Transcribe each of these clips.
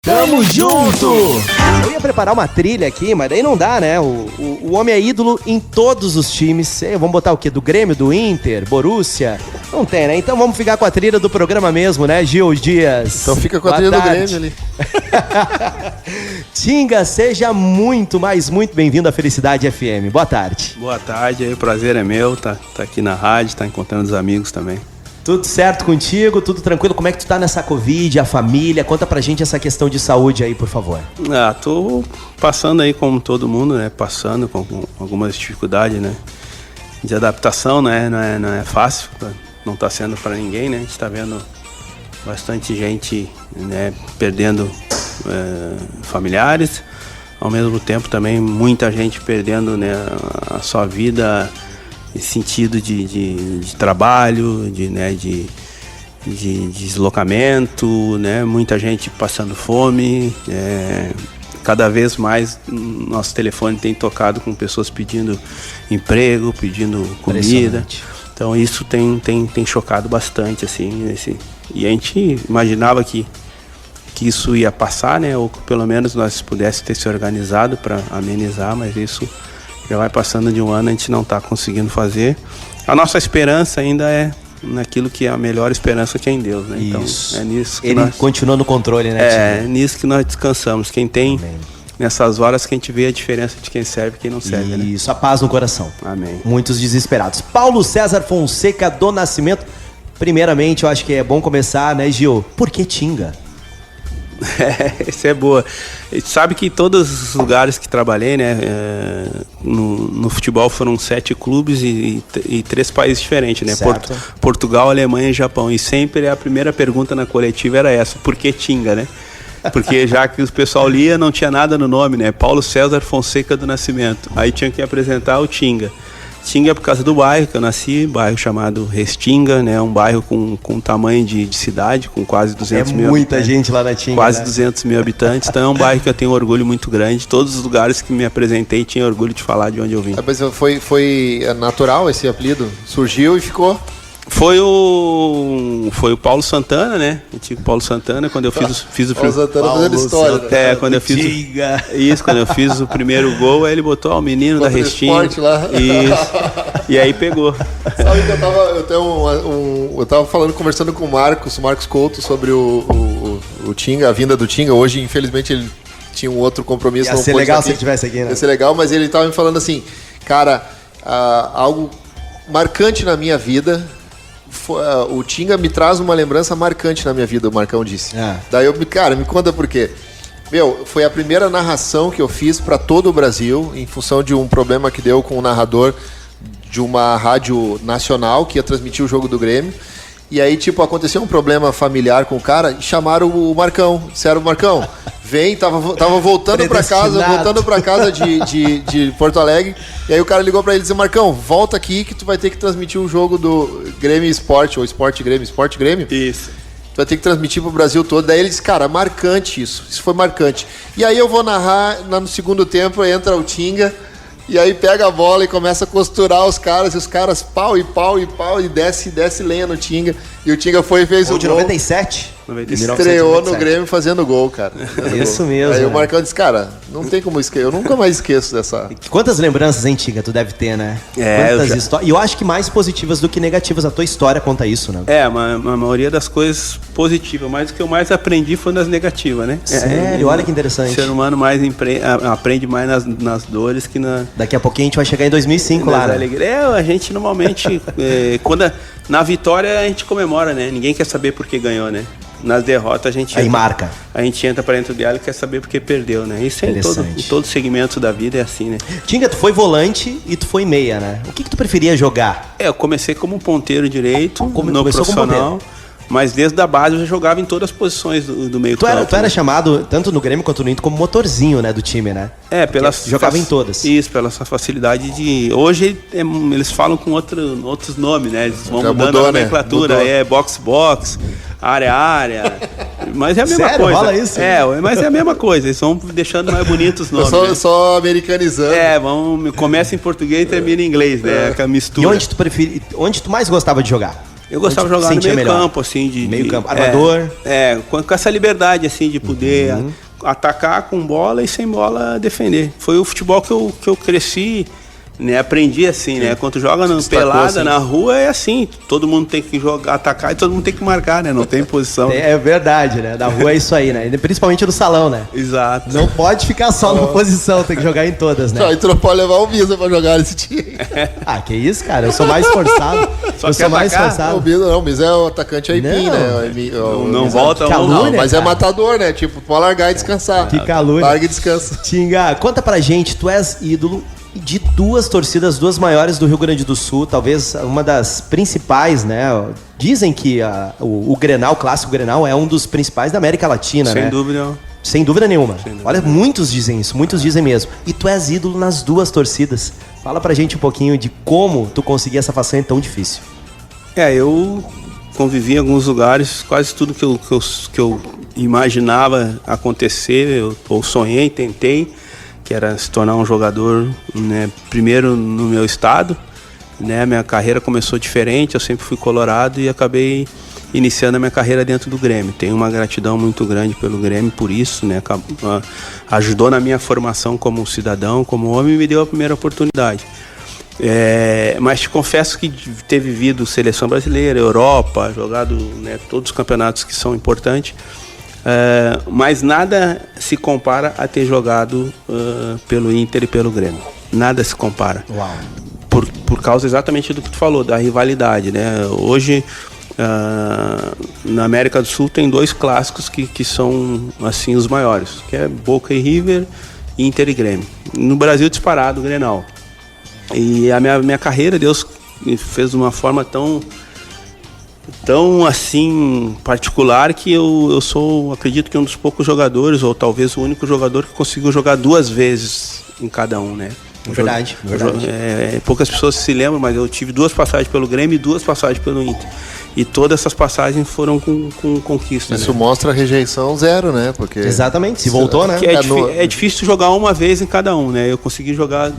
Tamo junto! Eu ia preparar uma trilha aqui, mas daí não dá, né? O homem é ídolo em todos os times. Vamos botar o quê? Do Grêmio, do Inter, Borussia? Não tem, né? Então vamos ficar com a trilha do programa mesmo, né, Gil Dias? Então fica com a trilha do Grêmio ali. Tinga, seja muito bem-vindo à Felicidade FM. Boa tarde. Boa tarde, aí o prazer é meu, tá aqui na rádio, tá encontrando os amigos também. Tudo certo contigo? Tudo tranquilo? Como é que tu tá nessa Covid, a família? Conta pra gente essa questão de saúde aí, por favor. Tô passando aí como todo mundo, né? Passando com algumas dificuldades, né? De adaptação, né? Não é fácil, não tá sendo pra ninguém, né? A gente tá vendo bastante gente, né, perdendo familiares. Ao mesmo tempo também muita gente perdendo, né, a sua vida em sentido de trabalho, de deslocamento, né? Muita gente passando fome. Cada vez mais nosso telefone tem tocado com pessoas pedindo emprego, pedindo comida. Então isso tem chocado bastante, assim. E a gente imaginava que isso ia passar, né? Ou que pelo menos nós pudéssemos ter se organizado para amenizar, mas isso já vai passando de um ano, a gente não está conseguindo fazer. A nossa esperança ainda é naquilo que é a melhor esperança, que é em Deus, né? Isso. Então, é nisso que Ele continua no controle, né? É nisso que nós descansamos. Quem tem, amém, nessas horas que a gente vê a diferença de quem serve e quem não serve, né? Isso, a paz no coração. Amém. Muitos desesperados. Paulo César Fonseca do Nascimento. Primeiramente, eu acho que é bom começar, né, Gil? Por que Tinga? Isso é boa. A gente sabe que em todos os lugares que trabalhei, né, no futebol foram 7 clubes e 3 países diferentes, né? Portugal, Alemanha e Japão. E sempre a primeira pergunta na coletiva era essa: por que Tinga, né? Porque já que o pessoal lia, não tinha nada no nome, né? Paulo César Fonseca do Nascimento. Aí tinha que apresentar o Tinga. Tinga é por causa do bairro que eu nasci, bairro chamado Restinga, né? Um bairro com tamanho de cidade, com quase 200 mil habitantes. Muita gente lá na Tinga, quase, né? 200 mil habitantes, então é um bairro que eu tenho um orgulho muito grande. Todos os lugares que me apresentei tinha orgulho de falar de onde eu vim. Mas foi natural esse apelido? Surgiu e ficou? Foi o Paulo Santana, né? O antigo Paulo Santana, quando eu fiz o Paulo Santana fazendo história, né? Quando eu fiz o primeiro gol, aí ele botou o menino da Restinga. Lá. Isso. E aí pegou. Sabe que eu tava conversando com o Marcos Couto sobre o Tinga, a vinda do Tinga. Hoje, infelizmente, ele tinha um outro compromisso. Ia ser legal se ele estivesse aqui, né? Ia ser legal, mas ele tava me falando assim, cara, algo marcante na minha vida. O Tinga me traz uma lembrança marcante na minha vida, o Marcão disse. Daí me conta por quê. Foi a primeira narração que eu fiz para todo o Brasil, em função de um problema que deu com o narrador de uma rádio nacional que ia transmitir o jogo do Grêmio. E aí, aconteceu um problema familiar com o cara e chamaram o Marcão. Disseram: Marcão, vem, tava voltando para casa de Porto Alegre. E aí o cara ligou para ele e disse: Marcão, volta aqui que tu vai ter que transmitir o jogo do Grêmio Esporte, ou Esporte Grêmio. Isso. Tu vai ter que transmitir pro Brasil todo. Daí ele disse: cara, marcante isso foi marcante. E aí eu vou narrar, no segundo tempo entra o Tinga, e aí pega a bola e começa a costurar os caras, e os caras pau, e desce lenha no Tinga. E o Tinga foi e fez o de gol. 97? Estreou no Grêmio fazendo gol, cara. Isso mesmo. Aí o Marcão disse: cara, não tem como esquecer. Eu nunca mais esqueço dessa. Quantas lembranças, hein, Tinga, tu deve ter, né? Quantas histórias. E eu acho que mais positivas do que negativas. A tua história conta isso, né? A maioria das coisas positivas. Mas o que eu mais aprendi foi nas negativas, né? Sério? Olha que interessante. O ser humano mais aprende mais nas dores que na... Daqui a pouquinho a gente vai chegar em 2005 lá, né? A gente normalmente, na vitória a gente comemora, né? Ninguém quer saber por que ganhou, né? Nas derrotas a gente marca. A gente entra para dentro dela e quer saber por que perdeu, né? Isso é em todo segmento da vida é assim, né? Tinga, tu foi volante e tu foi meia, né? O que tu preferia jogar? Eu comecei como ponteiro direito no profissional. Mas desde a base eu já jogava em todas as posições do meio campo. Tu era chamado, tanto no Grêmio quanto no Inter, como motorzinho, né, do time, né? Jogava em todas. Isso, pela essa facilidade de... Hoje eles falam com outros nomes, né? Eles vão já mudando a nomenclatura. Né? Box, área. Mas é a mesma coisa. Rola isso? Mas é a mesma coisa. Eles vão deixando mais bonitos os nomes. Só americanizando. Começa em português e termina em inglês, né? Aquela mistura. E onde tu mais gostava de jogar? Eu gostava de jogar no meio campo, assim, meio campo, armador. Com essa liberdade, assim, de poder atacar com bola e sem bola defender. Foi o futebol que eu cresci, né? Aprendi assim, né? Quando joga pelada assim na rua é assim, todo mundo tem que jogar, atacar e todo mundo tem que marcar, né? Não tem posição. É verdade, né? Na rua é isso aí, né? Principalmente no salão, né? Exato. Não pode ficar só numa posição, tem que jogar em todas, né? Só, e tu não pode levar o Visa pra jogar nesse time. Que isso, cara? Eu sou mais forçado. Eu sou mais forçado. O Visa é o atacante Aipim, né? Não volta. Não, mas é matador, né? Tipo, pode largar e descansar. Que calor. Larga e descansa. Tinga, conta pra gente, tu és ídolo de duas torcidas, duas maiores do Rio Grande do Sul, talvez uma das principais, né? Dizem que o Grenal, o clássico Grenal, é um dos principais da América Latina, né? Sem dúvida. Sem dúvida nenhuma. Olha, muitos dizem isso, muitos dizem mesmo. E tu és ídolo nas duas torcidas. Fala pra gente um pouquinho de como tu conseguia essa façanha tão difícil. Eu convivi em alguns lugares, quase tudo que eu imaginava acontecer, eu sonhei, tentei, que era se tornar um jogador, né, primeiro no meu estado, né, minha carreira começou diferente, eu sempre fui colorado e acabei iniciando a minha carreira dentro do Grêmio. Tenho uma gratidão muito grande pelo Grêmio por isso, né, ajudou na minha formação como cidadão, como homem e me deu a primeira oportunidade. Mas te confesso que ter vivido seleção brasileira, Europa, jogado, né, todos os campeonatos que são importantes, mas nada se compara a ter jogado pelo Inter e pelo Grêmio. Nada se compara. Uau. Por causa exatamente do que tu falou, da rivalidade, né? Hoje, na América do Sul tem dois clássicos que são assim os maiores, que é Boca e River, Inter e Grêmio. No Brasil, disparado o Grenal. E a minha carreira, Deus fez de uma forma tão assim particular que eu sou, acredito que um dos poucos jogadores, ou talvez o único jogador que conseguiu jogar duas vezes em cada um, né? Verdade. Poucas pessoas se lembram, mas eu tive duas passagens pelo Grêmio e duas passagens pelo Inter. E todas essas passagens foram com conquista. Isso, né? Mostra a rejeição zero, né? Porque exatamente, se voltou, né? É difícil jogar uma vez em cada um, né? Eu consegui jogar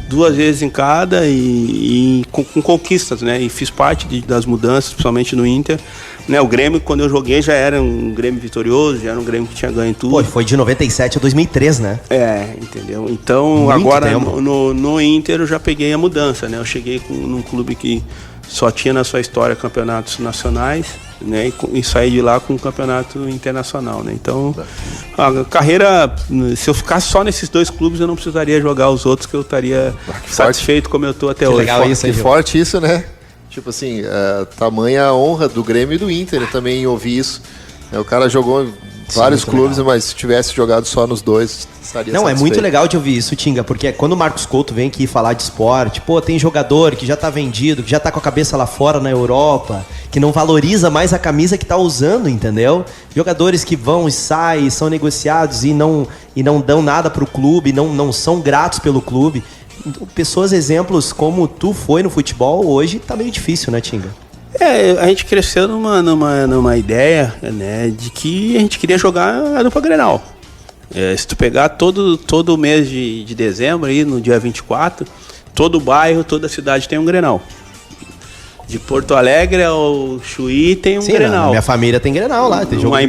duas vezes em cada e com conquistas, né? E fiz parte das mudanças, principalmente no Inter. Né? O Grêmio, quando eu joguei, já era um Grêmio vitorioso, já era um Grêmio que tinha ganho tudo. Pô, foi de 97 a 2003, né? Entendeu? Então, muito agora no Inter eu já peguei a mudança, né? Eu cheguei num clube que só tinha na sua história campeonatos nacionais, né? E saí de lá com um campeonato internacional, né? Então, a carreira, se eu ficasse só nesses dois clubes, eu não precisaria jogar os outros, que eu estaria satisfeito como eu estou até hoje. Legal isso, que forte isso, né? Tipo assim, tamanha honra do Grêmio e do Inter, eu também ouvi isso. O cara jogou em vários clubes, legal. Mas se tivesse jogado só nos dois, estaria satisfeito. É muito legal de ouvir isso, Tinga, porque quando o Marcos Couto vem aqui falar de esporte, tem jogador que já tá vendido, que já tá com a cabeça lá fora na Europa, que não valoriza mais a camisa que tá usando, entendeu? Jogadores que vão e saem, são negociados e não dão nada pro clube, não são gratos pelo clube. Pessoas, exemplos como tu foi no futebol, hoje tá meio difícil, né, Tinga? A gente cresceu numa ideia, né, de que a gente queria jogar a dupla Grenal. Se tu pegar todo mês de dezembro, aí, no dia 24, todo bairro, toda cidade tem um Grenal. De Porto Alegre ao Chuí tem um Grenal. Minha família tem Grenal lá. Tem jogo na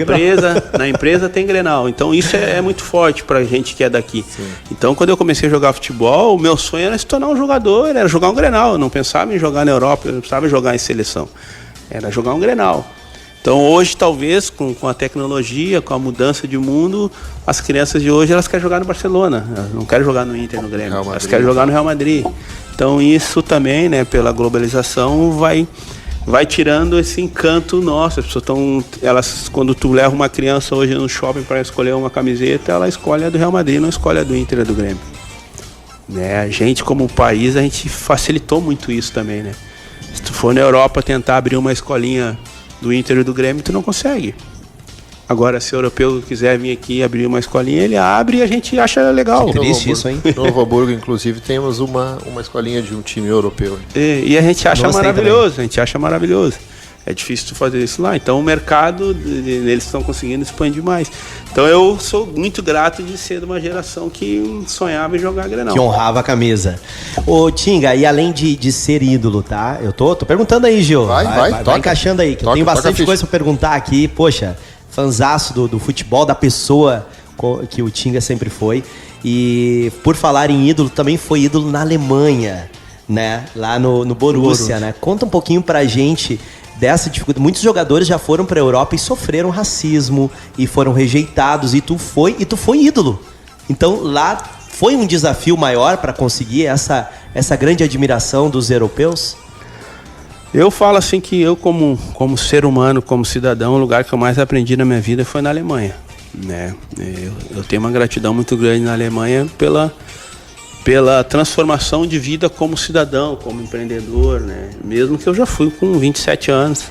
empresa tem Grenal. Então isso é muito forte pra gente que é daqui. Sim. Então quando eu comecei a jogar futebol, o meu sonho era se tornar um jogador, era jogar um Grenal. Eu não pensava em jogar na Europa, eu não pensava em jogar em seleção. Era jogar um Grenal. Então hoje, talvez, com a tecnologia, com a mudança de mundo, as crianças de hoje, elas querem jogar no Barcelona. Elas não querem jogar no Inter, no Grêmio. Elas querem jogar no Real Madrid. Então isso também, né, pela globalização, vai tirando esse encanto nosso. As pessoas quando tu leva uma criança hoje no shopping para escolher uma camiseta, ela escolhe a do Real Madrid, não escolhe a do Inter e do Grêmio. Né? A gente, como país, a gente facilitou muito isso também, né? Se tu for na Europa tentar abrir uma escolinha do Inter e do Grêmio, tu não consegue. Agora, se o europeu quiser vir aqui abrir uma escolinha, ele abre e a gente acha legal. Que triste isso, hein? No Novo Hamburgo, inclusive, temos uma escolinha de um time europeu. E a gente acha maravilhoso, É difícil tu fazer isso lá. Então o mercado, eles estão conseguindo expandir mais. Então eu sou muito grato de ser de uma geração que sonhava em jogar Grenal. Que honrava a camisa. Ô, Tinga, e além de ser ídolo, tá? Eu tô perguntando aí, Gil. Vai encaixando aí, que eu tenho bastante coisa pra perguntar aqui. Poxa, fanzaço do futebol, da pessoa que o Tinga sempre foi. E por falar em ídolo, também foi ídolo na Alemanha, né? Lá no Borussia, né? Conta um pouquinho pra gente dessa dificuldade. Muitos jogadores já foram pra Europa e sofreram racismo e foram rejeitados, e tu foi ídolo. Então lá foi um desafio maior para conseguir essa grande admiração dos europeus? Eu falo assim que eu como ser humano, como cidadão, o lugar que eu mais aprendi na minha vida foi na Alemanha, né? Eu tenho uma gratidão muito grande na Alemanha pela transformação de vida como cidadão, como empreendedor, né? Mesmo que eu já fui com 27 anos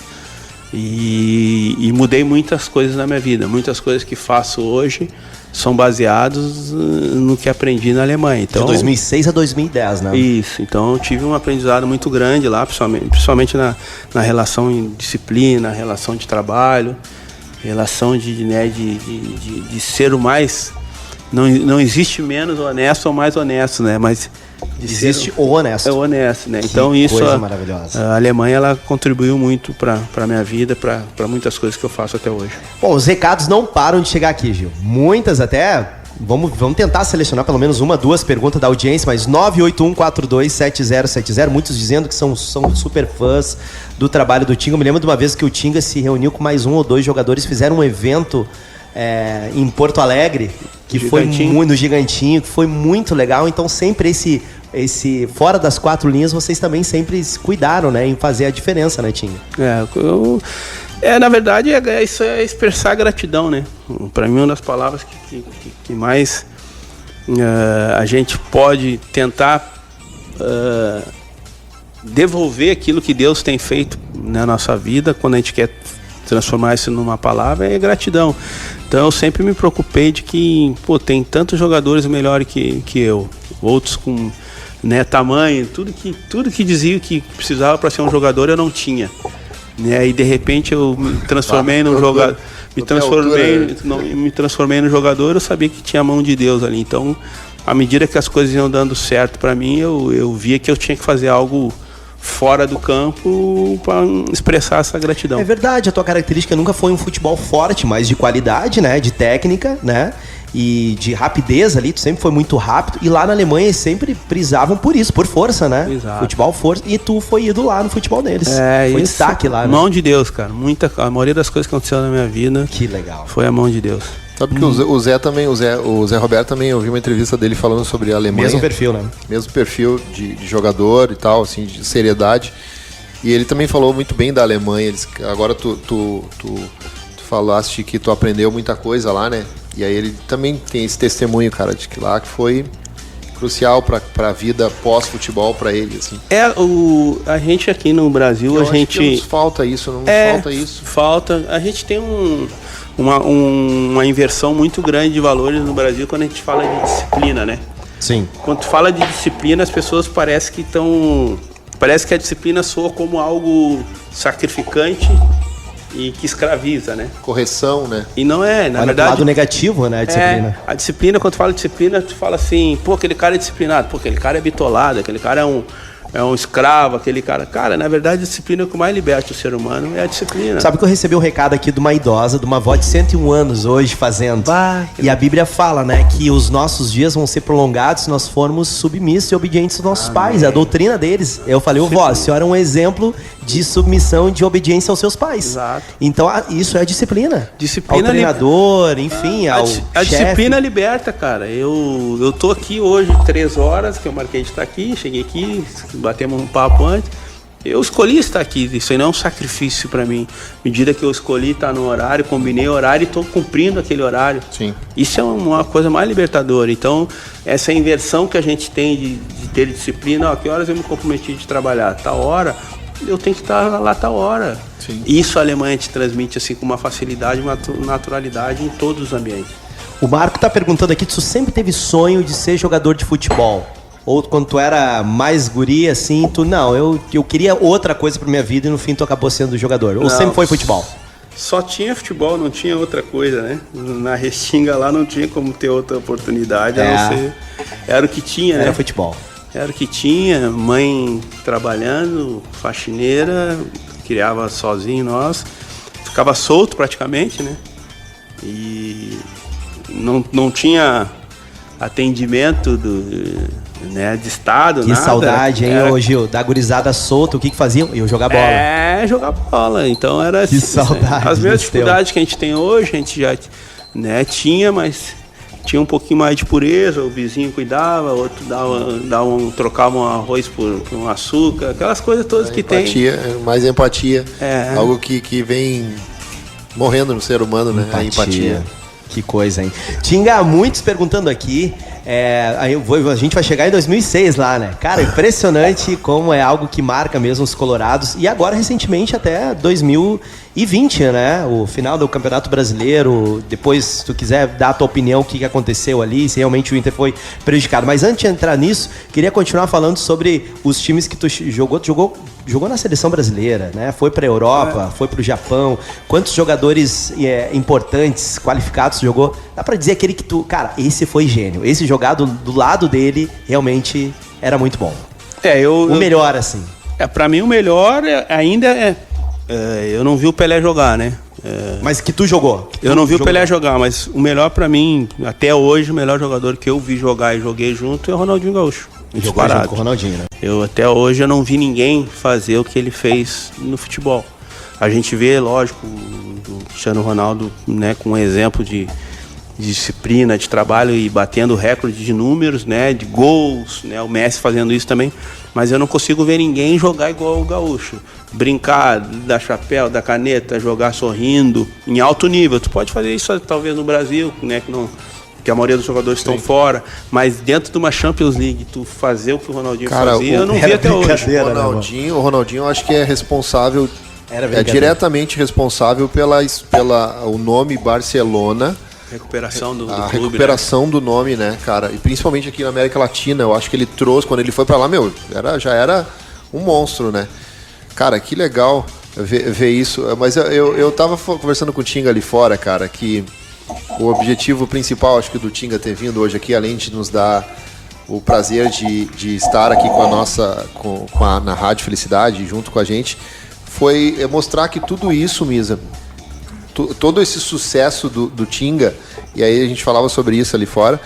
e mudei muitas coisas na minha vida. Muitas coisas que faço hoje são baseados no que aprendi na Alemanha. Então, de 2006 a 2010, né? Isso, então eu tive um aprendizado muito grande lá, principalmente na relação em disciplina, relação de trabalho, relação de ser o mais... Não existe menos honesto ou mais honesto, né? Mas existe o honesto. É o honesto, né? Que então isso coisa maravilhosa. A Alemanha, ela contribuiu muito para minha vida, para muitas coisas que eu faço até hoje. Bom, os recados não param de chegar aqui, Gil. Muitas até. Vamos tentar selecionar pelo menos 2 perguntas da audiência, mas 981427070, muitos dizendo que são super fãs do trabalho do Tinga. Eu me lembro de uma vez que o Tinga se reuniu com mais 1 ou 2 jogadores, fizeram um evento em Porto Alegre, que foi muito no Gigantinho, que foi muito legal. Então sempre esse fora das 4 linhas, vocês também sempre se cuidaram, né, em fazer a diferença, né, Tinga? Na verdade, isso é expressar gratidão, né? Para mim, uma das palavras que mais a gente pode tentar devolver aquilo que Deus tem feito na nossa vida, quando a gente quer transformar isso numa palavra, é gratidão. Então eu sempre me preocupei de que, tem tantos jogadores melhores que eu, outros com, né, tamanho, tudo que dizia que precisava para ser um jogador eu não tinha, né? E de repente eu me transformei num jogador, me transformei num jogador, eu sabia que tinha a mão de Deus ali. Então, à medida que as coisas iam dando certo para mim, eu via que eu tinha que fazer algo fora do campo para expressar essa gratidão. É verdade, a tua característica nunca foi um futebol forte, mas de qualidade, né, de técnica, né, e de rapidez ali, tu sempre foi muito rápido, e lá na Alemanha eles sempre prisavam por isso, por força, né? Exato. Futebol força, e tu foi ido lá no futebol deles. Foi destaque lá, né? Mão de Deus, cara. A maioria das coisas que aconteceu na minha vida, que legal, foi a mão de Deus. Sabe que o Zé Roberto também, eu vi uma entrevista dele falando sobre a Alemanha. Mesmo perfil, né? Mesmo perfil de jogador e tal, assim, de seriedade. E ele também falou muito bem da Alemanha. Agora tu falaste que tu aprendeu muita coisa lá, né? E aí ele também tem esse testemunho, cara, de que lá que foi crucial para a vida pós-futebol para ele, assim. A gente aqui no Brasil, a gente... Não nos falta isso, Falta. A gente tem uma inversão muito grande de valores no Brasil quando a gente fala de disciplina, né? Sim. Quando tu fala de disciplina, as pessoas parece que a disciplina soa como algo sacrificante e que escraviza, né? Correção, né? E não é, na verdade... o lado negativo, né, a disciplina. A disciplina, quando tu fala de disciplina, tu fala assim, aquele cara é disciplinado, aquele cara é bitolado, aquele cara é um escravo, aquele cara... Cara, na verdade, a disciplina que mais liberta o ser humano é a disciplina. Sabe que eu recebi um recado aqui de uma idosa, de uma avó de 101 anos hoje fazendo. E a Bíblia fala, né, que os nossos dias vão ser prolongados se nós formos submissos e obedientes aos nossos pais. A doutrina deles. Eu falei, vó, a senhora é um exemplo de submissão e de obediência aos seus pais. Exato. Então, isso é disciplina. Disciplina ao treinador, enfim, ao chefe. A disciplina liberta, cara. Eu tô aqui hoje 3 horas, que eu marquei de estar aqui, cheguei aqui, batemos um papo antes. Eu escolhi estar aqui, isso aí não é um sacrifício para mim. À medida que eu escolhi estar no horário, combinei o horário e estou cumprindo aquele horário. Sim. Isso é uma coisa mais libertadora. Então, essa inversão que a gente tem de ter disciplina, que horas eu me comprometi de trabalhar? Tal hora, eu tenho que estar lá tal hora. Sim. Isso a Alemanha te transmite assim, com uma facilidade, uma naturalidade em todos os ambientes. O Marco está perguntando aqui, tu sempre teve sonho de ser jogador de futebol? Ou quando tu era mais guri, assim, eu queria outra coisa pra minha vida e no fim tu acabou sendo jogador? Ou sempre foi futebol? Só tinha futebol, não tinha outra coisa, né? Na Restinga lá não tinha como ter outra oportunidade, a não ser... Era o que tinha, né? Era futebol. Era o que tinha, mãe trabalhando, faxineira, criava sozinho nós, ficava solto praticamente, né? E não tinha atendimento de estado, que nada. Que saudade, hein, ô Gil? Da gurizada solta, o que faziam? Eu jogar bola. Jogar bola. Então era que saudade. As mesmas dificuldades que a gente tem hoje, a gente já tinha, mas tinha um pouquinho mais de pureza, o vizinho cuidava, outro trocava um arroz por um açúcar, aquelas coisas todas que empatia, tem. Mais empatia. Algo que vem morrendo no ser humano, né? A empatia. Que coisa, hein? Tinga, muitos perguntando aqui. A gente vai chegar em 2006 lá, né? Cara, impressionante como é algo que marca mesmo os colorados. E agora, recentemente, até 2020, né? O final do Campeonato Brasileiro. Depois, se tu quiser dar a tua opinião, o que aconteceu ali, se realmente o Inter foi prejudicado. Mas antes de entrar nisso, queria continuar falando sobre os times que tu jogou na seleção brasileira, né? Foi pra Europa, foi pro Japão. Quantos jogadores importantes, qualificados jogou? Dá pra dizer aquele que tu... Cara, esse foi gênio. Esse jogado do lado dele realmente era muito bom. O melhor, assim. Pra mim, o melhor ainda eu não vi o Pelé jogar, né? Mas que tu jogou? Eu não vi o Pelé jogar, mas o melhor pra mim, até hoje, o melhor jogador que eu vi jogar e joguei junto é o Ronaldinho Gaúcho. Jogou junto com o Ronaldinho, né? Até hoje eu não vi ninguém fazer o que ele fez no futebol. A gente vê, lógico, o Cristiano Ronaldo, né, com um exemplo de disciplina, de trabalho e batendo recorde de números, né, de gols, né, o Messi fazendo isso também, mas eu não consigo ver ninguém jogar igual o Gaúcho. Brincar, dar chapéu, dar caneta, jogar sorrindo, em alto nível. Tu pode fazer isso talvez no Brasil, né, que a maioria dos jogadores estão fora, mas dentro de uma Champions League, tu fazer o que o Ronaldinho fazia, eu não vi até hoje. O Ronaldinho, eu acho que é responsável, diretamente responsável pela o nome Barcelona. Recuperação do clube, recuperação, né? Do nome, né, cara? E principalmente aqui na América Latina, eu acho que ele trouxe, quando ele foi pra lá, já era um monstro, né? Cara, que legal ver isso. Mas eu tava conversando com o Tinga ali fora, cara, que o objetivo principal, acho que do Tinga ter vindo hoje aqui, além de nos dar o prazer de estar aqui na Rádio Felicidade, junto com a gente, foi mostrar que tudo isso, Misa, todo esse sucesso do Tinga, e aí a gente falava sobre isso ali fora,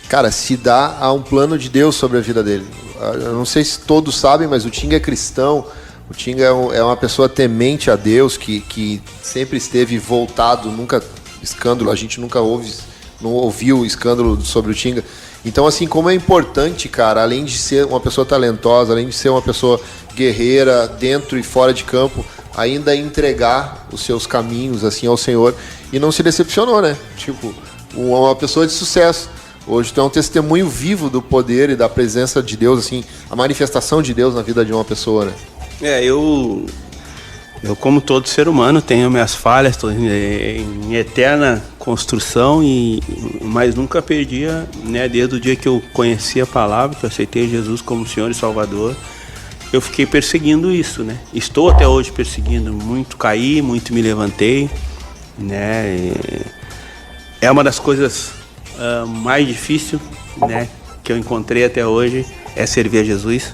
cara, se dá a um plano de Deus sobre a vida dele. Eu não sei se todos sabem, mas o Tinga é cristão, o Tinga é uma pessoa temente a Deus, que sempre esteve voltado, nunca escândalo, a gente nunca não ouviu escândalo sobre o Tinga. Então, assim, como é importante, cara, além de ser uma pessoa talentosa, além de ser uma pessoa guerreira dentro e fora de campo, ainda entregar os seus caminhos, assim, ao Senhor, e não se decepcionou, né? Tipo, uma pessoa de sucesso. Hoje tu é um testemunho vivo do poder e da presença de Deus, assim, a manifestação de Deus na vida de uma pessoa, né? Eu como todo ser humano, tenho minhas falhas, estou em eterna construção, mas nunca perdia, né, desde o dia que eu conheci a palavra, que eu aceitei Jesus como Senhor e Salvador, eu fiquei perseguindo isso, né? Estou até hoje perseguindo, muito caí, muito me levantei, né? É uma das coisas mais difíceis, né, que eu encontrei até hoje, é servir a Jesus.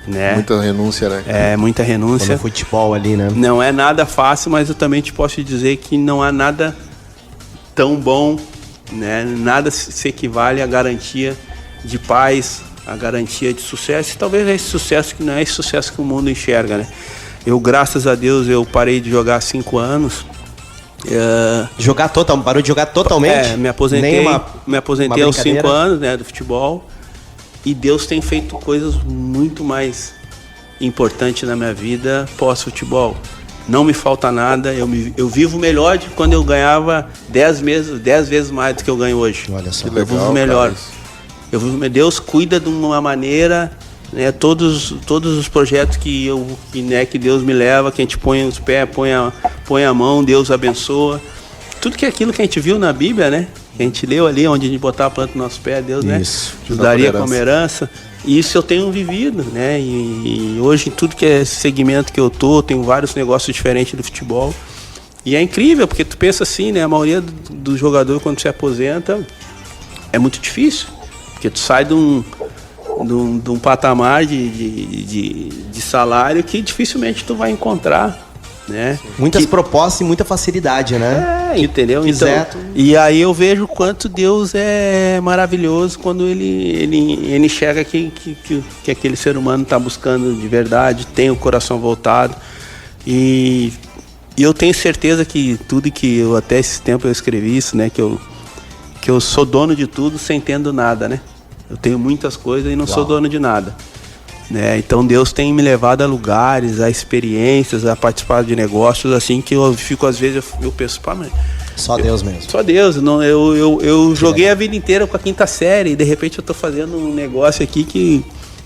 Né? Muita renúncia, né? É, muita renúncia. No futebol ali, né? Não é nada fácil, mas eu também te posso dizer que não há nada tão bom, né? Nada se equivale à garantia de paz, à garantia de sucesso. E talvez esse sucesso que não é esse sucesso que o mundo enxerga, né? Eu, graças a Deus, eu parei de jogar há 5 anos. Parou de jogar totalmente? Me aposentei aos 5 anos, né, do futebol. E Deus tem feito coisas muito mais importantes na minha vida pós-futebol. Não me falta nada, eu vivo melhor de quando eu ganhava 10 vezes mais do que eu ganho hoje. Olha só. Eu vivo melhor. Deus cuida de uma maneira, né, todos os projetos que Deus me leva, que a gente põe os pés, põe a mão, Deus abençoa. Tudo que é aquilo que a gente viu na Bíblia, né? que a gente leu ali, onde a gente botar a planta no nosso pé, Deus, né? Isso. Nos daria como herança. E isso eu tenho vivido, né? E hoje, em tudo que é segmento que eu tenho vários negócios diferentes do futebol. E é incrível, porque tu pensa assim, né? A maioria do jogador, quando se aposenta, é muito difícil. Porque tu sai de um patamar de salário que dificilmente tu vai encontrar, né? Muitas propostas e muita facilidade, né? Entendeu? Então, e aí eu vejo o quanto Deus é maravilhoso quando ele enxerga que aquele ser humano está buscando de verdade, tem o coração voltado. E eu tenho certeza que tudo que eu, até esse tempo eu escrevi isso, né? Que eu sou dono de tudo sem tendo nada, né? Eu tenho muitas coisas e não sou dono de nada. Né? Então Deus tem me levado a lugares, a experiências, a participar de negócios, assim, que eu fico, às vezes, eu penso, pá, mas... Só Deus mesmo. Só Deus. Não, eu joguei a vida inteira com a 5ª série e de repente eu tô fazendo um negócio aqui que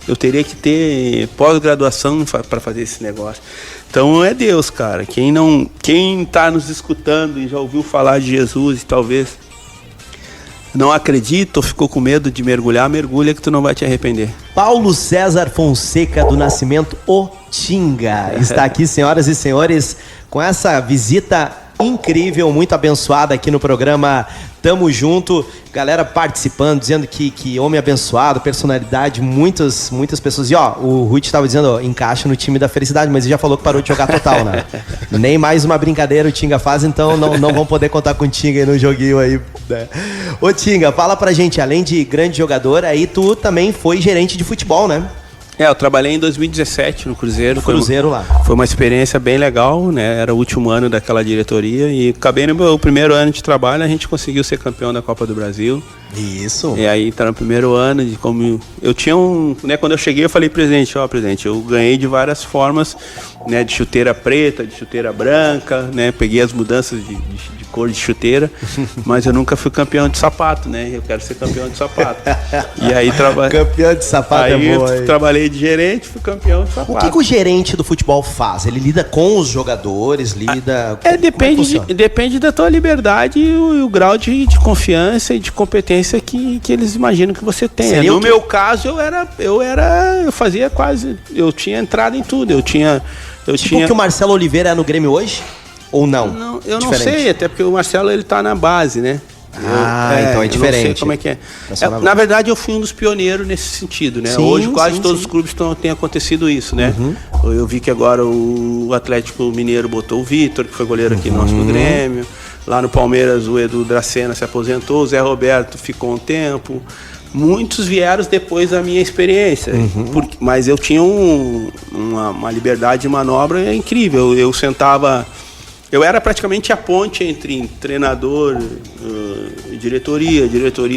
eu teria que ter pós-graduação para fazer esse negócio. Então é Deus, cara. Quem tá nos escutando e já ouviu falar de Jesus e talvez não acredita ou ficou com medo de mergulhar, mergulha que tu não vai te arrepender. Paulo César Fonseca do Nascimento, o Tinga, está aqui, senhoras e senhores, com essa visita incrível, muito abençoada aqui no programa Tamo Junto. Galera participando, dizendo que homem abençoado, personalidade, muitas pessoas. E ó, o Rui estava dizendo, ó, encaixa no time da felicidade, mas ele já falou que parou de jogar total, né? Nem mais uma brincadeira o Tinga faz, então não vão poder contar com o Tinga aí no joguinho aí, né? Ô Tinga, fala pra gente, além de grande jogador, aí tu também foi gerente de futebol, né? Eu trabalhei em 2017 no Cruzeiro. Lá. Foi uma experiência bem legal, né? Era o último ano daquela diretoria e acabei no meu primeiro ano de trabalho, a gente conseguiu ser campeão da Copa do Brasil. Isso. E aí tá no primeiro ano de como eu tinha né, quando eu cheguei eu falei, presidente, eu ganhei de várias formas, né, de chuteira preta, de chuteira branca, né? Peguei as mudanças de cor de chuteira, mas eu nunca fui campeão de sapato, né? Eu quero ser campeão de sapato. E aí campeão de sapato aí é boa. Eu trabalhei de gerente, fui campeão de sapato. O que o gerente do futebol faz? Ele lida com os jogadores, lida... Depende da tua liberdade e o grau de confiança e de competência que eles imaginam que você tenha. No meu caso, eu tinha entrado em tudo. Eu tinha que o Marcelo Oliveira é no Grêmio hoje? Ou não? Não, eu não sei, até porque o Marcelo ele tá na base, né? Então é diferente. Eu não sei como é que é. Na verdade, eu fui um dos pioneiros nesse sentido, né? Hoje quase todos os clubes tem acontecido isso, né? Eu vi que agora o Atlético Mineiro botou o Vitor, que foi goleiro aqui nosso do Grêmio. Lá no Palmeiras, o Edu Dracena se aposentou, o Zé Roberto ficou um tempo. Muitos vieram depois da minha experiência, mas eu tinha uma liberdade de manobra incrível. Eu sentava... Eu era praticamente a ponte entre treinador, diretoria,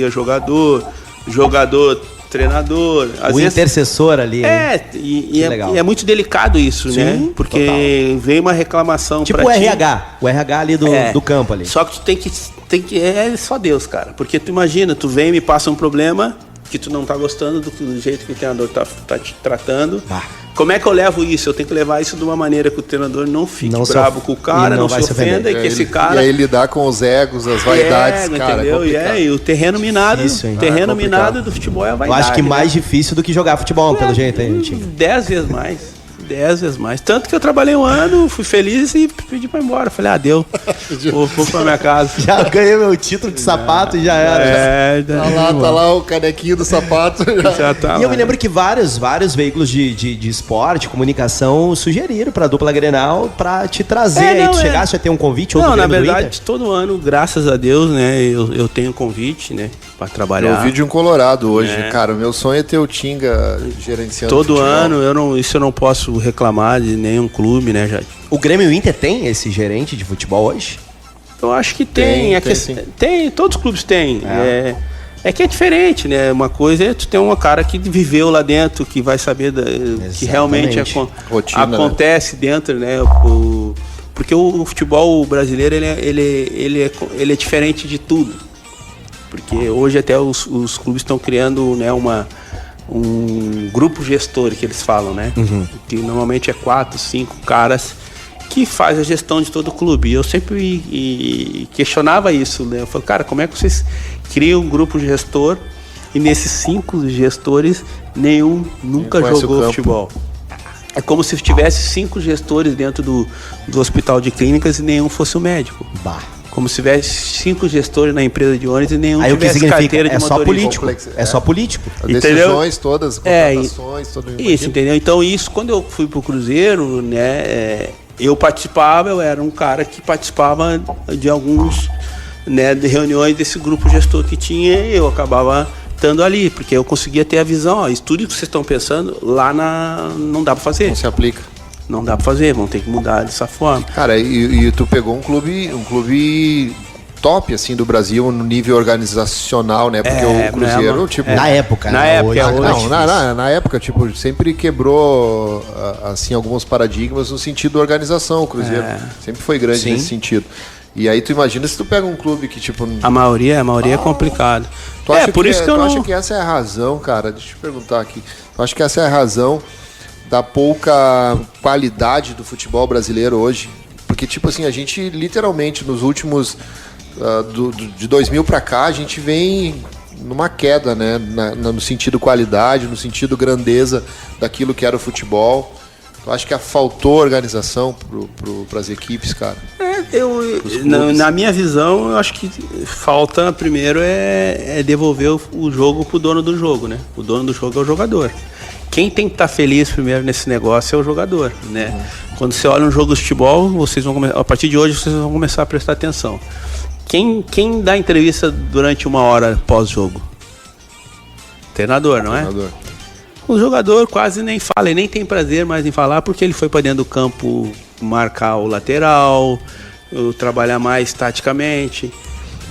jogador, treinador. O intercessor ali. E é muito delicado isso, né? Porque total. Vem uma reclamação tipo o RH. O RH ali do campo ali. Só que tu tem que... É só Deus, cara. Porque tu imagina, tu vem e me passa um problema que tu não tá gostando do jeito que o treinador tá te tratando. Como é que eu levo isso? Eu tenho que levar isso de uma maneira que o treinador não fique bravo com o cara, não se ofenda, e que esse cara... E aí lidar com os egos, as vaidades, cara. Entendeu? E o terreno minado, minado do futebol é a vaidade. Eu acho que mais difícil do que jogar futebol, pelo jeito aí, Tinga. 10 vezes mais. 10 vezes mais. Tanto que eu trabalhei um ano, fui feliz e pedi pra ir embora. Falei, deu. Vou pra minha casa. Já ganhei meu título de sapato e já era. Tá lá o canequinho do sapato. Já tá e eu me lembro que vários veículos de esporte, comunicação, sugeriram pra dupla Grenal pra te trazer. Aí tu chegasse a ter um convite? Não, na verdade, todo ano, graças a Deus, né, eu tenho convite, né, pra trabalhar. Eu ouvi de um Colorado hoje, cara. O meu sonho é ter o Tinga gerenciando todo futebol. Ano, isso eu não posso reclamar de nenhum clube, né, Jade? O Grêmio Inter tem esse gerente de futebol hoje? Eu acho que tem. Tem, todos os clubes têm. É que é diferente, né? Uma coisa é tu ter um cara que viveu lá dentro, que vai saber que realmente acontece, né, dentro, né? Porque o futebol brasileiro ele é diferente de tudo. Porque hoje até os clubes estão criando, né, um grupo gestor que eles falam, né? Que normalmente é 4, 5 caras que faz a gestão de todo o clube? E eu sempre questionava isso, né? Eu falei, cara, como é que vocês criam um grupo gestor e nesses 5 gestores nenhum nunca jogou futebol? É como se tivesse 5 gestores dentro do hospital de clínicas e nenhum fosse o médico. Bah. Como se tivesse 5 gestores na empresa de ônibus e nenhum aí tivesse carteira de motorista. Só político. É só político. As decisões todas, contratações, tudo isso, entendeu? Então isso, quando eu fui pro Cruzeiro, né, eu era um cara que participava de alguns, né, de reuniões desse grupo gestor que tinha, e eu acabava estando ali, porque eu conseguia ter a visão, isso tudo que vocês estão pensando, lá não dá para fazer. Não se aplica. Não dá pra fazer, vão ter que mudar dessa forma. Cara, e tu pegou um clube top, assim, do Brasil no nível organizacional, né? Porque o Cruzeiro, tipo... Na época, na época, hoje, na época, tipo, sempre quebrou, assim, alguns paradigmas no sentido da organização, o Cruzeiro. Sempre foi grande nesse sentido. E aí tu imagina se tu pega um clube que, tipo... A maioria é complicado. Tu acha que essa é a razão, cara? Deixa eu te perguntar aqui. Tu acha que essa é a razão da pouca qualidade do futebol brasileiro hoje? Porque, tipo assim, a gente literalmente nos últimos de 2000 para cá, a gente vem numa queda, né? No sentido qualidade, no sentido grandeza daquilo que era o futebol. Eu acho que faltou organização para as equipes, cara. Na minha visão, eu acho que falta primeiro devolver o jogo pro dono do jogo, né? O dono do jogo é o jogador. Quem tem que estar feliz primeiro nesse negócio é o jogador, né? Quando você olha um jogo de futebol, a partir de hoje vocês vão começar a prestar atenção. Quem dá entrevista durante 1 hora pós-jogo? Treinador, não é? O jogador quase nem fala, ele nem tem prazer mais em falar, porque ele foi para dentro do campo marcar o lateral, trabalhar mais taticamente,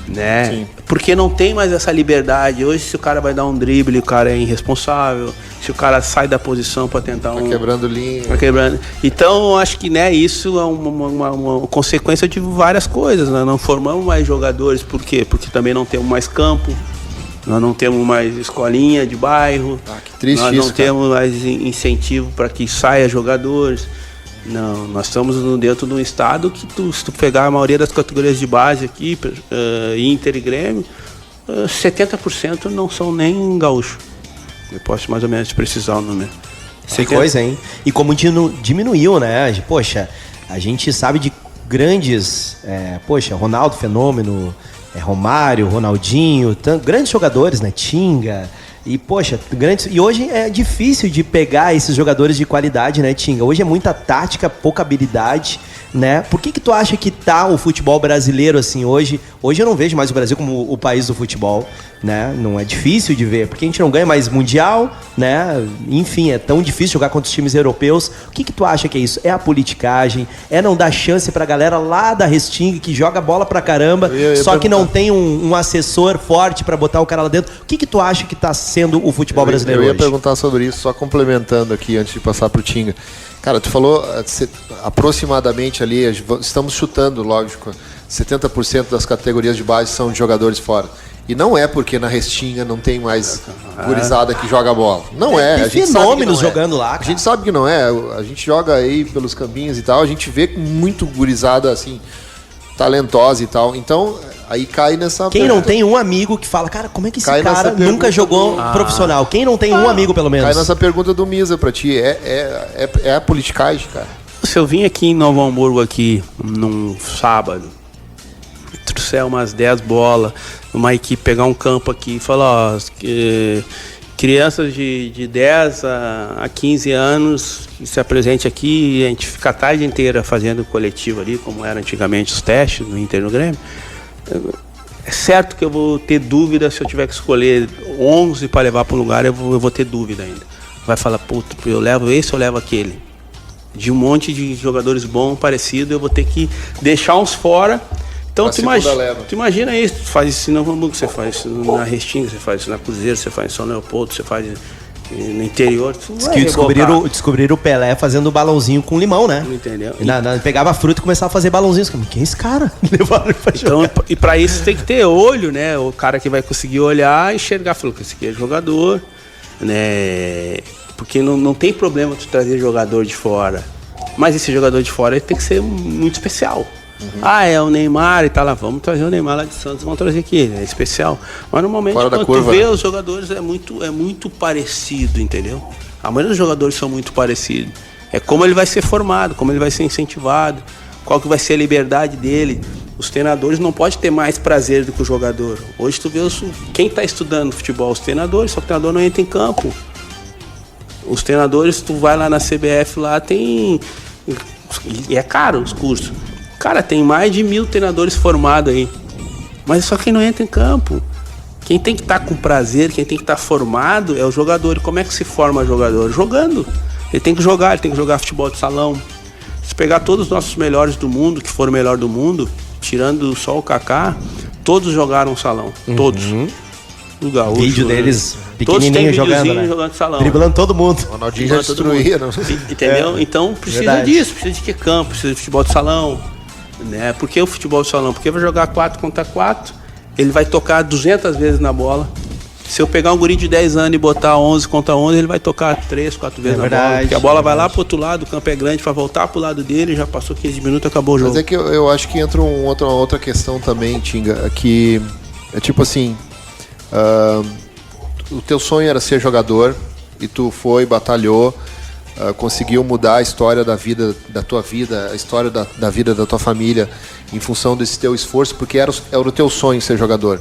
né? Sim. Porque não tem mais essa liberdade. Hoje, se o cara vai dar um drible, o cara é irresponsável. Se o cara sai da posição para tentar quebrando linha. Então, eu acho que, né, isso é uma consequência de várias coisas. Nós não formamos mais jogadores. Por quê? Porque também não temos mais campo. Nós não temos mais escolinha de bairro. Que triste nós isso, não temos mais incentivo para que saia jogadores. Não, nós estamos dentro de um estado que se tu pegar a maioria das categorias de base aqui, Inter e Grêmio, 70% não são nem gaúcho. Eu posso mais ou menos precisar o número. Que coisa, hein? E como diminuiu, né? Poxa, a gente sabe de grandes... Ronaldo Fenômeno, Romário, Ronaldinho, grandes jogadores, né? Tinga... E, poxa, e hoje é difícil de pegar esses jogadores de qualidade, né, Tinga? Hoje é muita tática, pouca habilidade, né? Por que tu acha que tá o futebol brasileiro assim hoje? Hoje eu não vejo mais o Brasil como o país do futebol, né? Não é difícil de ver, porque a gente não ganha mais mundial, né? Enfim, é tão difícil jogar contra os times europeus. O que tu acha que é isso? É a politicagem? É não dar chance pra galera lá da Restinga que joga bola pra caramba, só que não tem um assessor forte pra botar o cara lá dentro? O que tu acha que tá sendo o futebol brasileiro hoje? Eu ia perguntar sobre isso, só complementando aqui antes de passar pro Tinga. Cara, tu falou aproximadamente ali, estamos chutando, lógico, 70% das categorias de base são de jogadores fora. E não é porque na Restinga não tem mais gurizada que joga bola. Não é. Tem fenômenos jogando lá, cara. A gente sabe que não é. A gente joga aí pelos campinhos e tal, a gente vê muito gurizada assim, talentosa e tal. Então, aí cai nessa... Quem não tem um amigo que fala, cara, como é que esse cara nunca jogou profissional? Quem não tem um amigo, pelo menos? Cai nessa pergunta do Misa pra ti. É a politicagem, cara. Se eu vim aqui em Novo Hamburgo aqui num sábado, trouxer umas 10 bolas, uma equipe pegar um campo aqui e falar, ó, crianças de 10 a 15 anos se apresente aqui e a gente fica a tarde inteira fazendo coletivo ali, como era antigamente os testes no Inter e no Grêmio. É certo que eu vou ter dúvida se eu tiver que escolher 11 para levar para um lugar, eu vou ter dúvida ainda. Vai falar, puto, eu levo esse ou levo aquele? De um monte de jogadores bons, parecidos, eu vou ter que deixar uns fora. Então tu imagina isso, tu faz isso no Hamburgo, você faz isso na Restinga, você faz isso na Cruzeiro, você faz isso no São Leopoldo, você faz no interior. Que descobriram o Pelé fazendo balãozinho com limão, né? Entendeu? Pegava fruta e começava a fazer balãozinho. Quem é esse cara? Levaram pra jogar. Então, e pra isso tem que ter olho, né? O cara que vai conseguir olhar e enxergar, falou que esse aqui é jogador, né? Porque não tem problema tu trazer jogador de fora. Mas esse jogador de fora ele tem que ser muito especial. É o Neymar e tá lá, vamos trazer o Neymar lá de Santos, vamos trazer aqui, é especial. Mas normalmente quando tu vê os jogadores é muito parecido, entendeu? A maioria dos jogadores são muito parecidos. É como ele vai ser formado, como ele vai ser incentivado, qual que vai ser a liberdade dele. Os treinadores não podem ter mais prazer do que o jogador. Hoje tu vê quem está estudando futebol, os treinadores, só que o treinador não entra em campo. Os treinadores, tu vai lá na CBF, lá tem... E é caro os cursos. Cara, tem mais de 1.000 treinadores formados aí. Mas só quem não entra em campo. Quem tem que estar com prazer, quem tem que estar formado é o jogador. E como é que se forma jogador? Jogando. Ele tem que jogar futebol de salão. Se pegar todos os nossos melhores do mundo, que foram o melhor do mundo, tirando só o Kaká, todos jogaram salão. Todos. O Gaúcho, vídeo deles pequenininho jogando salão. Driblando todo mundo. O Ronaldinho já destruía. Entendeu? Então precisa disso, precisa de que campo, precisa de futebol de salão. Né? Por que o futebol de salão? Porque vai jogar 4 contra 4, ele vai tocar 200 vezes na bola. Se eu pegar um guri de 10 anos e botar 11 contra 11, ele vai tocar 3, 4 vezes na bola. Porque a bola vai lá pro outro lado, o campo é grande, vai voltar pro lado dele, já passou 15 minutos, acabou o jogo. Mas é que eu acho que entra uma outra questão também, Tinga, que é tipo assim, o teu sonho era ser jogador e tu foi, batalhou, conseguiu mudar a história da tua vida, a história da vida da tua família em função desse teu esforço, porque era o teu sonho ser jogador.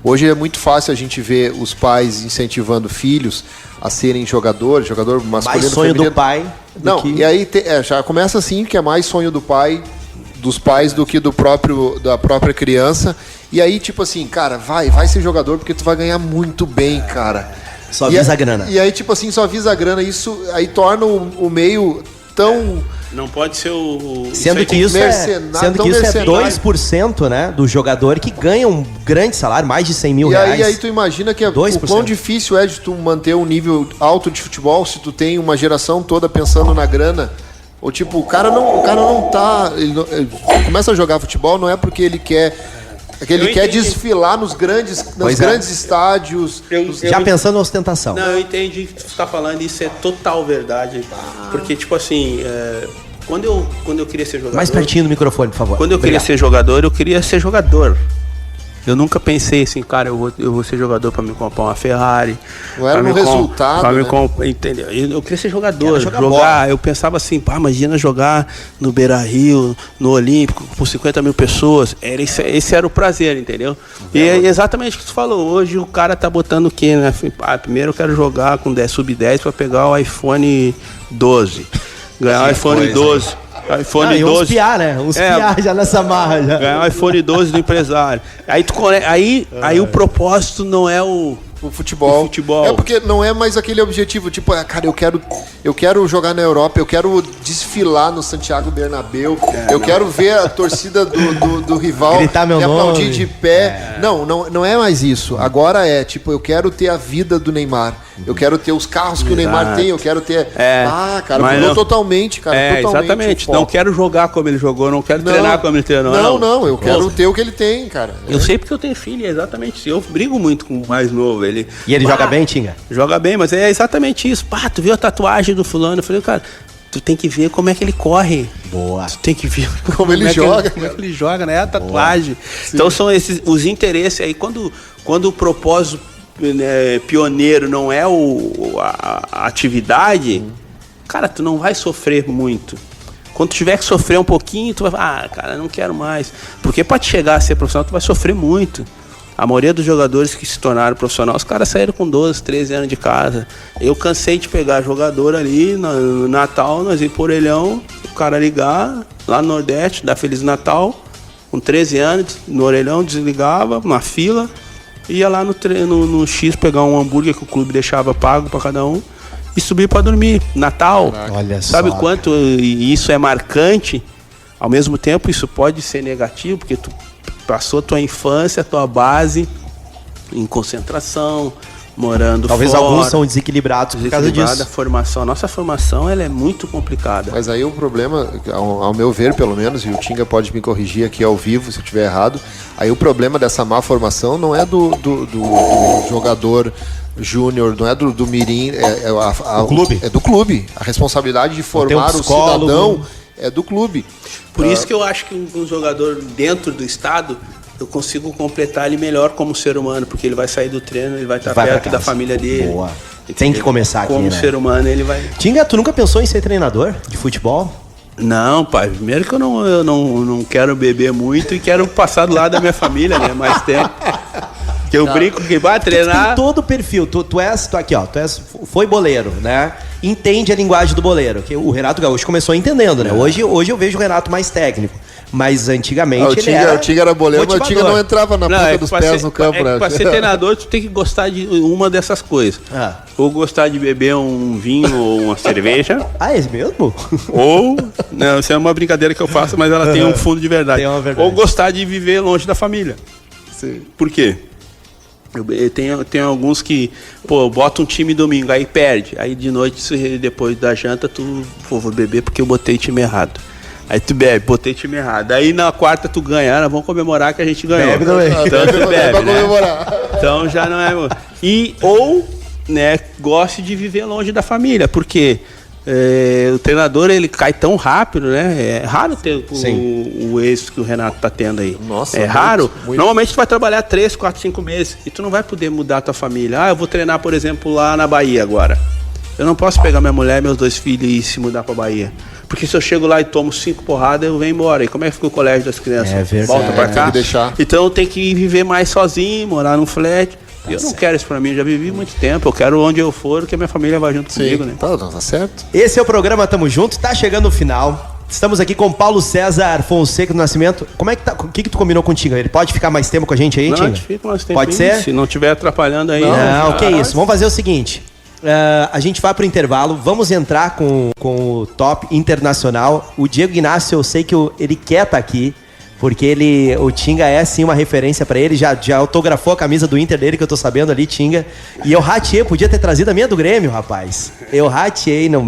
Hoje é muito fácil a gente ver os pais incentivando filhos a serem jogador masculino. Mais sonho feminino. Do pai. Não, e aí já começa assim, que é mais sonho dos pais do que da própria criança. E aí, tipo assim, cara, vai ser jogador porque tu vai ganhar muito bem, cara. Só visa a grana. E aí, tipo assim, só visa a grana. Isso aí torna o meio tão... Não pode ser o... Sendo que isso é 2%, né, do jogador que ganha um grande salário, mais de 100 mil reais. E aí tu imagina que o quão difícil é de tu manter um nível alto de futebol se tu tem uma geração toda pensando na grana. Ou tipo, o cara não tá... Ele começa a jogar futebol não é porque ele quer... Ele quer desfilar nos grandes estádios. Já pensando na ostentação. Não, eu entendi o que você está falando, isso é total verdade. Porque, tipo assim, quando eu queria ser jogador... Mais pertinho do microfone, por favor. Quando eu queria ser jogador. Eu nunca pensei assim, cara, eu vou ser jogador pra me comprar uma Ferrari. Não era um resultado, né? Entendeu? Eu queria ser jogador, jogar. Eu pensava assim, imagina jogar no Beira-Rio, no Olímpico, por 50 mil pessoas. Esse era o prazer, entendeu? E é exatamente o que tu falou. Hoje o cara tá botando o quê, né? Primeiro eu quero jogar com sub-10 pra pegar o iPhone 12. Ganhar o iPhone 12. iPhone 12. Uns piar, né? Uns piar já nessa marra. Já. Ganhar o iPhone 12 do empresário. Aí o propósito não é o futebol. É porque não é mais aquele objetivo, tipo, cara, eu quero jogar na Europa, eu quero desfilar no Santiago Bernabéu, quero ver a torcida do rival gritar meu me aplaudir nome. de pé. Não é mais isso. Agora é, tipo, eu quero ter a vida do Neymar. Eu quero ter os carros que o Neymar tem, eu quero ter... cara, mudou totalmente, cara. Totalmente. Exatamente. Não quero jogar como ele jogou, não quero treinar como ele treinou. Não, eu quero ter o que ele tem, cara. Eu sei porque eu tenho filho, é exatamente isso. Eu brigo muito com o mais novo. E ele joga bem, Tinga? Joga bem, mas é exatamente isso. Tu viu a tatuagem do fulano? Eu falei, cara, tu tem que ver como é que ele corre. Boa. Tu tem que ver como ele joga. Como é que ele joga, né? É a tatuagem. Então são esses os interesses aí. Quando o propósito pioneiro não é a atividade, cara, tu não vai sofrer muito. Quando tu tiver que sofrer um pouquinho, tu vai falar, cara, não quero mais. Porque pra te chegar a ser profissional, tu vai sofrer muito. A maioria dos jogadores que se tornaram profissionais, os caras saíram com 12, 13 anos de casa. Eu cansei de pegar jogador ali no Natal, nós ir por Orelhão, o cara ligar lá no Nordeste, dar Feliz Natal, com 13 anos, no Orelhão, desligava, uma fila, ia lá no X pegar um hambúrguer que o clube deixava pago para cada um e subir para dormir. Natal, olha sabe só, quanto isso é marcante? Ao mesmo tempo, isso pode ser negativo, porque tu passou a tua infância, a tua base em concentração, morando talvez fora. Alguns são desequilibrados por causa disso. A nossa formação ela é muito complicada. Mas aí o problema, ao meu ver pelo menos, e o Tinga pode me corrigir aqui ao vivo se eu estiver errado, aí o problema dessa má formação não é do jogador júnior, não é do Mirim, do clube. É do clube. A responsabilidade de formar o cidadão é do clube. Por isso que eu acho que um jogador dentro do estado, eu consigo completar ele melhor como ser humano, porque ele vai sair do treino, ele vai estar perto da família dele. Boa. Tem que começar aqui, como né? ser humano, ele vai... Tinga, tu nunca pensou em ser treinador de futebol? Não, pai. Primeiro que eu não quero beber muito e quero passar do lado da minha família, né? Mais tempo. Que eu brinco que vai treinar... Tu tem todo o perfil. Tu foi boleiro, né? Entende a linguagem do boleiro. Que o Renato Gaúcho começou entendendo, né? Hoje eu vejo o Renato mais técnico. Mas antigamente o Tinga era boleiro, mas o Tinga não entrava na ponta dos pés no campo, né? Pra ser treinador, tu tem que gostar de uma dessas coisas. Ou gostar de beber um vinho ou uma cerveja. Ah, é mesmo? Ou... Não, isso é uma brincadeira que eu faço, mas ela tem um fundo de verdade. Ou gostar de viver longe da família. Sim. Por quê? Eu tenho alguns que, bota um time domingo, aí perde. Aí de noite, depois da janta, vou beber porque eu botei time errado. Aí tu bebe, botei time errado. Aí na quarta tu ganha, vamos comemorar que a gente ganhou. Bebe também. Então tu bebe, né? Então já não é... Ou, né, goste de viver longe da família, porque o treinador, ele cai tão rápido, né? É raro ter o êxito que o Renato tá tendo aí. Nossa, é raro. Muito. Normalmente tu vai trabalhar 3, 4, 5 meses e tu não vai poder mudar a tua família. Eu vou treinar, por exemplo, lá na Bahia agora. Eu não posso pegar minha mulher e meus 2 filhos e se mudar pra Bahia. Porque se eu chego lá e tomo 5 porradas, eu venho embora. E como é que fica o colégio das crianças? É verdade. Volta pra cá? Deixar. Então eu tenho que viver mais sozinho, morar num flat. Eu não quero isso pra mim, eu já vivi muito tempo. Eu quero onde eu for, que a minha família vai junto comigo, né? Tá certo. Esse é o programa Tamo Junto, tá chegando no final. Estamos aqui com Paulo César Fonseca do Nascimento. Como é que tá? O que tu combinou com o Tinga? Ele pode ficar mais tempo com a gente aí, Tinga? Não, fica mais tempo. Pode ser? Se não estiver atrapalhando aí. Não, que isso. Vamos fazer o seguinte. A gente vai pro intervalo, vamos entrar com o top internacional. O Diego Inácio, eu sei que ele quer estar aqui, porque o Tinga é sim uma referência pra ele, já autografou a camisa do Inter dele, que eu tô sabendo ali, Tinga. E eu rateei, podia ter trazido a minha do Grêmio, rapaz. Eu rateei, não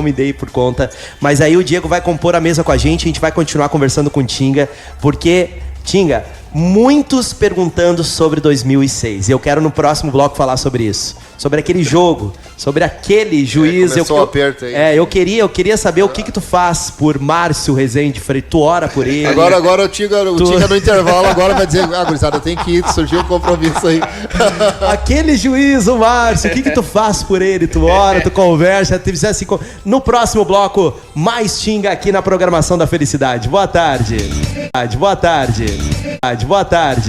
me dei por conta. Mas aí o Diego vai compor a mesa com a gente vai continuar conversando com o Tinga, porque, Tinga, muitos perguntando sobre 2006. Eu quero no próximo bloco falar sobre isso. Sobre aquele jogo, sobre aquele juiz. Começou o aperto aí. Eu queria saber o que tu faz por Márcio Rezende Freitas. Tu ora por ele. Agora o Tinga no intervalo agora vai dizer, gurizada, tem que ir, surgiu um compromisso aí. Aquele juiz, o Márcio, o que tu faz por ele? Tu ora, tu conversa, tu assim. No próximo bloco, mais Tinga aqui na programação da felicidade. Boa tarde. Boa tarde. Boa tarde.